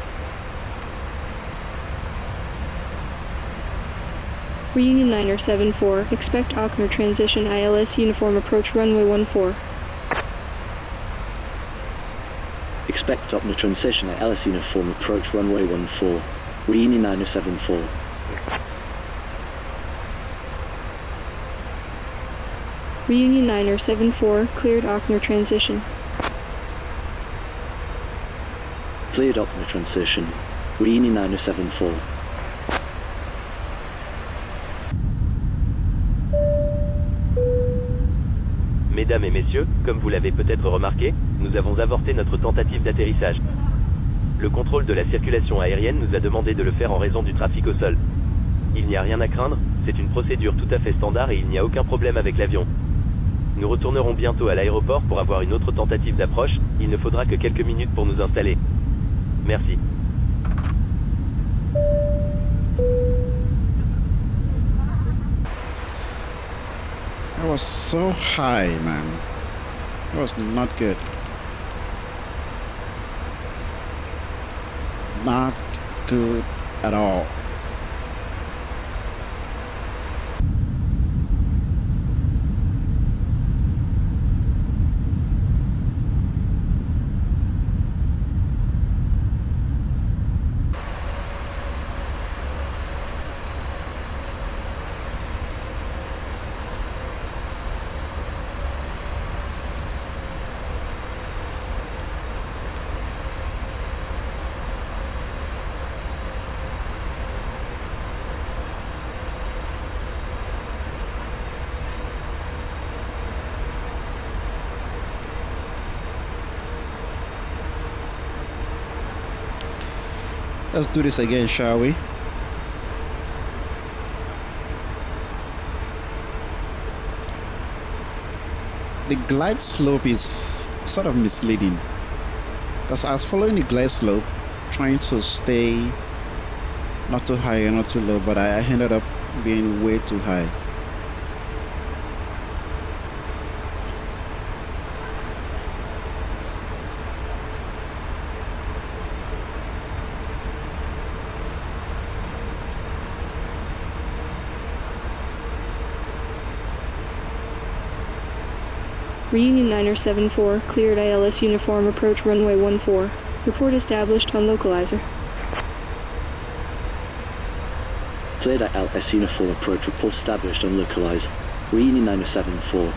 Q: Reunion Niner 74, expect Ochsner transition ILS uniform approach runway 14.
R: Expect Ochsner transition ILS uniform approach runway 14. Reunion Niner 74.
Q: Reunion Niner 74, cleared Ochsner transition.
R: Cleared Ochsner transition. Reunion Niner 74.
I: Mesdames et messieurs, comme vous l'avez peut-être remarqué, nous avons avorté notre tentative d'atterrissage. Le contrôle de la circulation aérienne nous a demandé de le faire en raison du trafic au sol. Il n'y a rien à craindre, c'est une procédure tout à fait standard et il n'y a aucun problème avec l'avion. Nous retournerons bientôt à l'aéroport pour avoir une autre tentative d'approche, il ne faudra que quelques minutes pour nous installer. Merci.
G: That was so high, man. That was not good. Not good at all. Let's do this again, shall we? The glide slope is sort of misleading, because I was following the glide slope, trying to stay not too high and not too low, but I ended up being way too high.
Q: Reunion Niner 74, cleared ILS uniform approach runway 14. Report established on localizer.
R: Cleared ILS uniform approach, report established on localizer. Reunion Niner 74.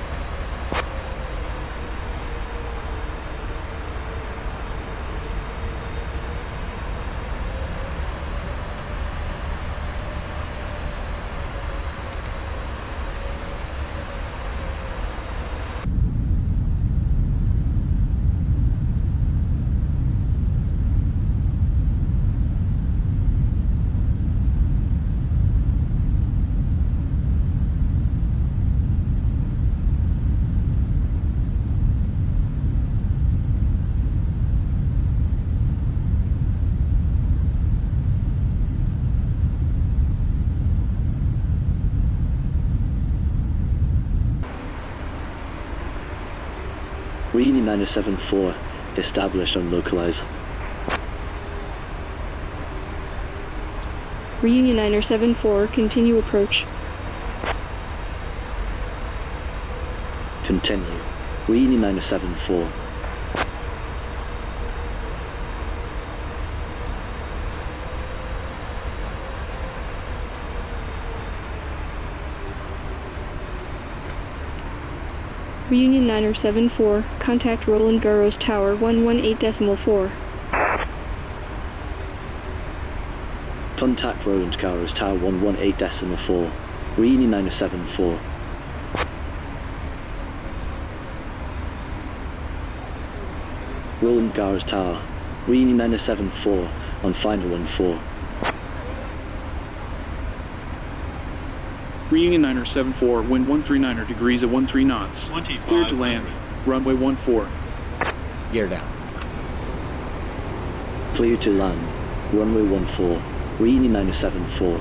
R: Reunion 974, established on localizer.
Q: Reunion 974, continue approach.
R: Continue. Reunion 974.
Q: Reunion 974, contact Roland Garros Tower 118.4.
R: Contact Roland Garros Tower 118.4. Reunion 974. Roland Garros Tower. Reunion 974 on final 14.
T: Reunion 974, wind 139 degrees at 13 knots.
S: 25.
T: Cleared to land. Runway 14.
F: Gear down.
R: Clear to land. Runway 14. Reunion 974.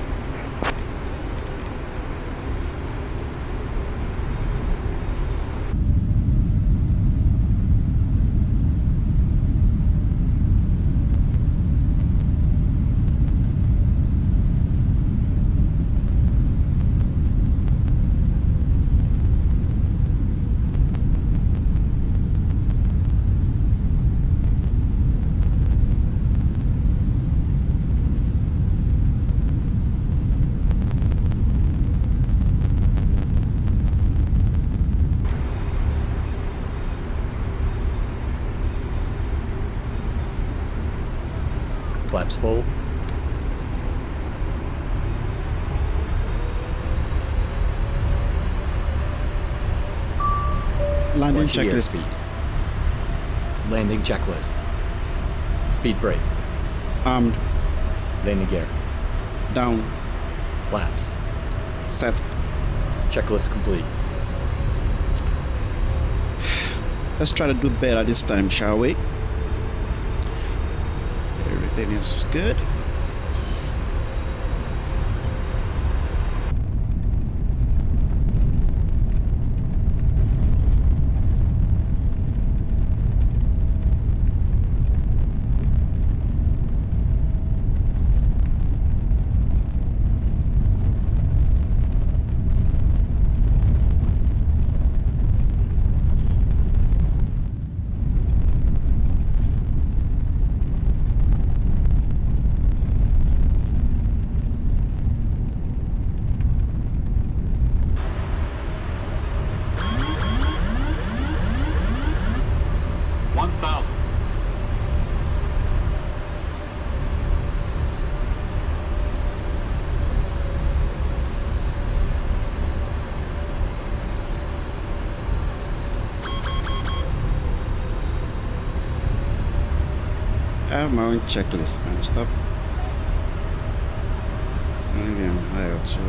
F: Flaps full.
G: Landing
F: Watch the
G: checklist.
F: airspeed. Landing checklist. Speed brake.
G: Armed.
F: Landing gear.
G: Down.
F: Flaps.
G: Set.
F: Checklist complete.
G: Let's try to do better this time, shall we? Everything is good. I have my own checklist, man. Stop. Maybe I'm higher too.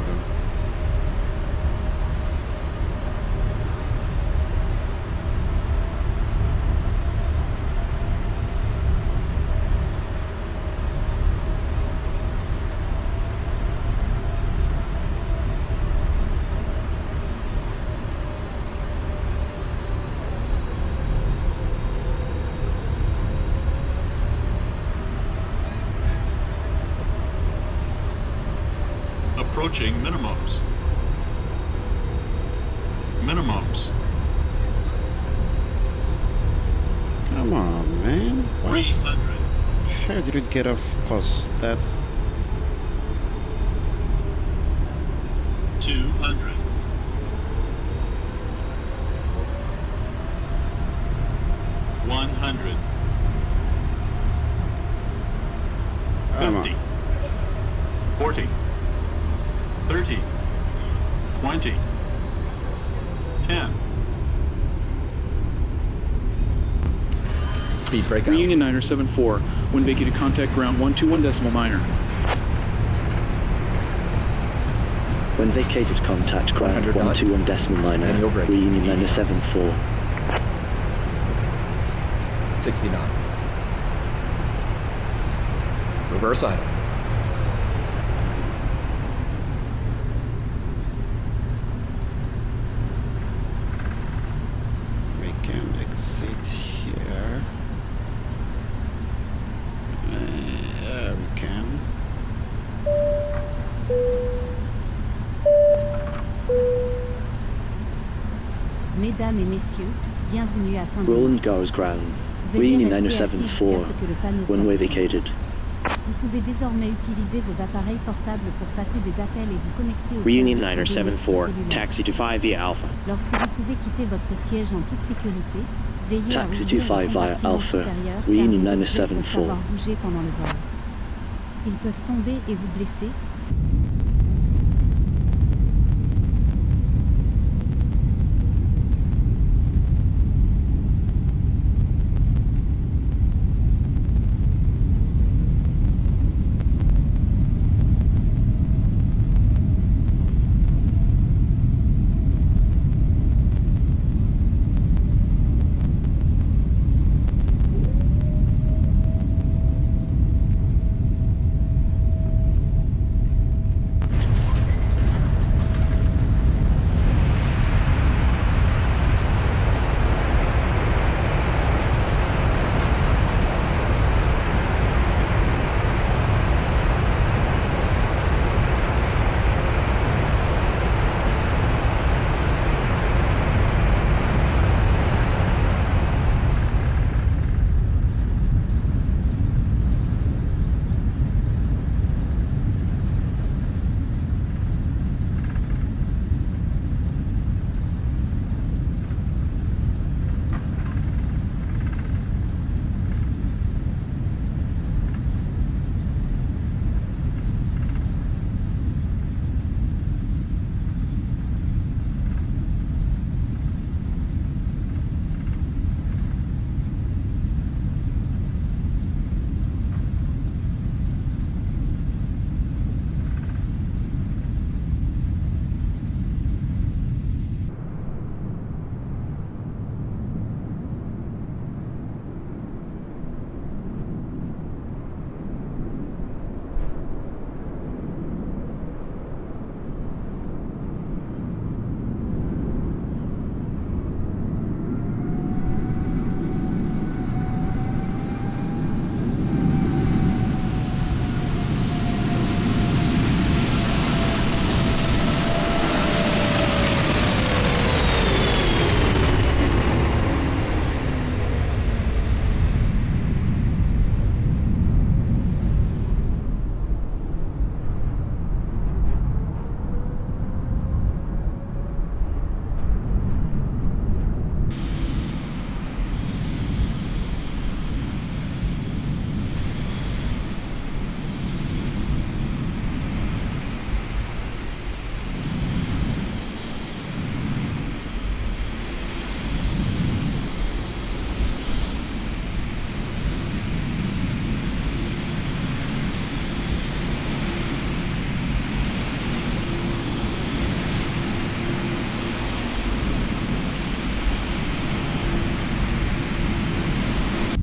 S: Approaching minimums. Minimums.
G: Come on, man. What?
S: 300.
G: How did you get off course? That
S: 200. 100. 50. 40. 30. 20. 10.
F: Speed brake out.
T: Reunion Niner 74. When vacated, contact ground 121.9.
R: When vacated, contact ground 121.9. Reunion Niner 74.
F: 60 knots. Reverse idle.
G: we can exit here. Yeah, we can.
J: Mesdames et messieurs, bienvenue à Saint-Denis.
R: Roland Garros ground. Reunion 974. One way vacated.
J: Vous pouvez désormais utiliser vos appareils portables pour passer des appels et vous connecter au
R: Reunion
J: service de données
R: 974.
J: cellulaire.
R: Taxi to 5 via Alpha.
J: Lorsque vous pouvez quitter votre siège en toute sécurité, veillez à
R: Taxi
J: ouvrir
R: 25
J: le
R: via
J: compartiment
R: Alpha.
J: supérieur
R: Reunion
J: car des objets peuvent
R: 974.
J: avoir bougé pendant le vol. Ils peuvent tomber et vous blesser.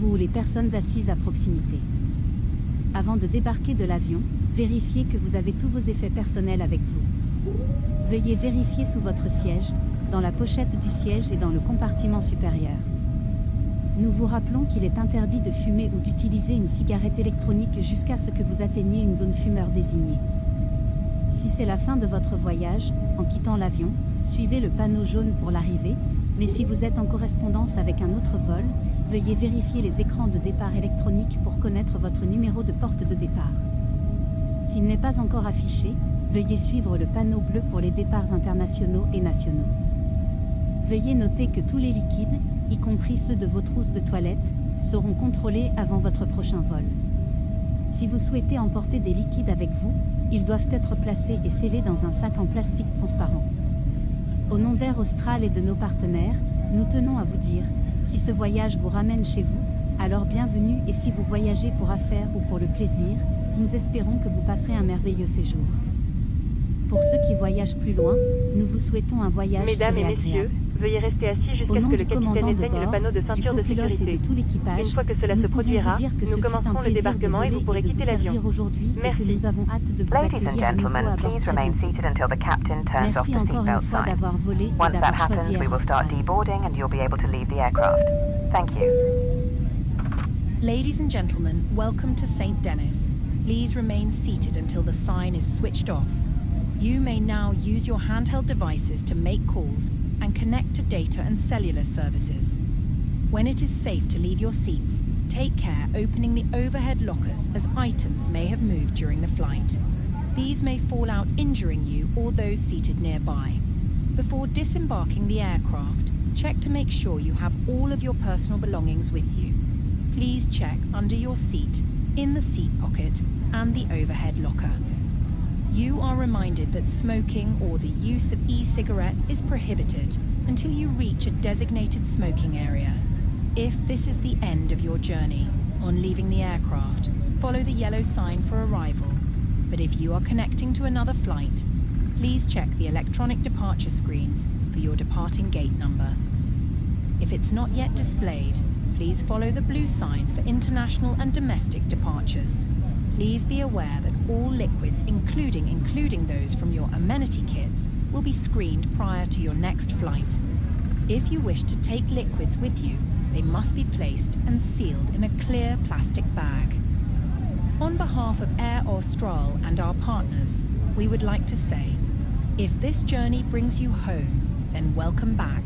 J: vous ou les personnes assises à proximité. Avant de débarquer de l'avion, vérifiez que vous avez tous vos effets personnels avec vous. Veuillez vérifier sous votre siège, dans la pochette du siège et dans le compartiment supérieur. Nous vous rappelons qu'il est interdit de fumer ou d'utiliser une cigarette électronique jusqu'à ce que vous atteigniez une zone fumeur désignée. Si c'est la fin de votre voyage, en quittant l'avion, suivez le panneau jaune pour l'arrivée, mais si vous êtes en correspondance avec un autre vol, veuillez vérifier les écrans de départ électroniques pour connaître votre numéro de porte de départ. S'il n'est pas encore affiché, veuillez suivre le panneau bleu pour les départs internationaux et nationaux. Veuillez noter que tous les liquides, y compris ceux de vos trousses de toilette, seront contrôlés avant votre prochain vol. Si vous souhaitez emporter des liquides avec vous, ils doivent être placés et scellés dans un sac en plastique transparent. Au nom d'Air Austral et de nos partenaires, nous tenons à vous dire, si ce voyage vous ramène chez vous, alors bienvenue, et si vous voyagez pour affaires ou pour le plaisir, nous espérons que vous passerez un merveilleux séjour. Pour ceux qui voyagent plus loin, nous vous souhaitons un voyage
C: Mesdames et messieurs, veuillez rester assis jusqu'à ce que le capitaine éteigne le panneau de ceinture de sécurité. Une fois que cela se produira, nous commencerons le débarquement et vous pourrez quitter l'avion. Merci.
J: Nous avons hâte de vous
U: Ladies and gentlemen, please remain seated until the captain turns off the seatbelt sign. Once that happens, we will start deboarding and you'll be able to leave the aircraft. Thank you.
K: Ladies and gentlemen, welcome to Saint-Denis. Please remain seated until the sign is switched off. You may now use your handheld devices to make calls and connect to data and cellular services. When it is safe to leave your seats, take care opening the overhead lockers as items may have moved during the flight. These may fall out injuring you or those seated nearby. Before disembarking the aircraft, check to make sure you have all of your personal belongings with you. Please check under your seat, in the seat pocket, and the overhead locker. You are reminded that smoking or the use of e-cigarette is prohibited until you reach a designated smoking area. If this is the end of your journey, on leaving the aircraft, follow the yellow sign for arrival. But if you are connecting to another flight, please check the electronic departure screens for your departing gate number. If it's not yet displayed, please follow the blue sign for international and domestic departures. Please be aware that all liquids, including those from your amenity kits, will be screened prior to your next flight. If you wish to take liquids with you, they must be placed and sealed in a clear plastic bag. On behalf of Air Austral and our partners, we would like to say, if this journey brings you home, then welcome back.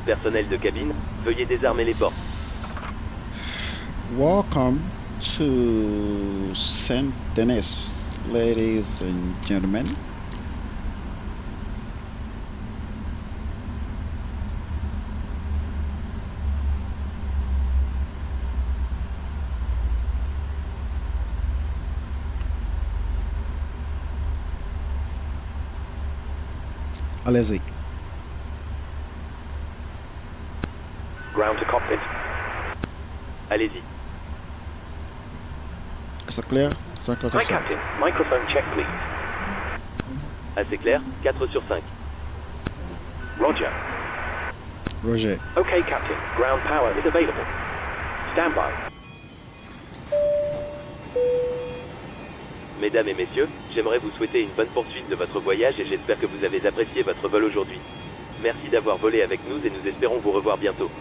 I: Personnel de cabine, veuillez désarmer les portes.
G: Welcome to Saint-Denis, ladies and gentlemen. Allez-y.
I: Ground to cockpit. Allez-y.
G: C'est clair?
I: Hi Captain, microphone check please. Assez clair, 4 sur 5. Roger.
G: Roger.
I: Okay Captain, ground power is available. Stand by. Mesdames et messieurs, j'aimerais vous souhaiter une bonne poursuite de votre voyage et j'espère que vous avez apprécié votre vol aujourd'hui. Merci d'avoir volé avec nous et nous espérons vous revoir bientôt.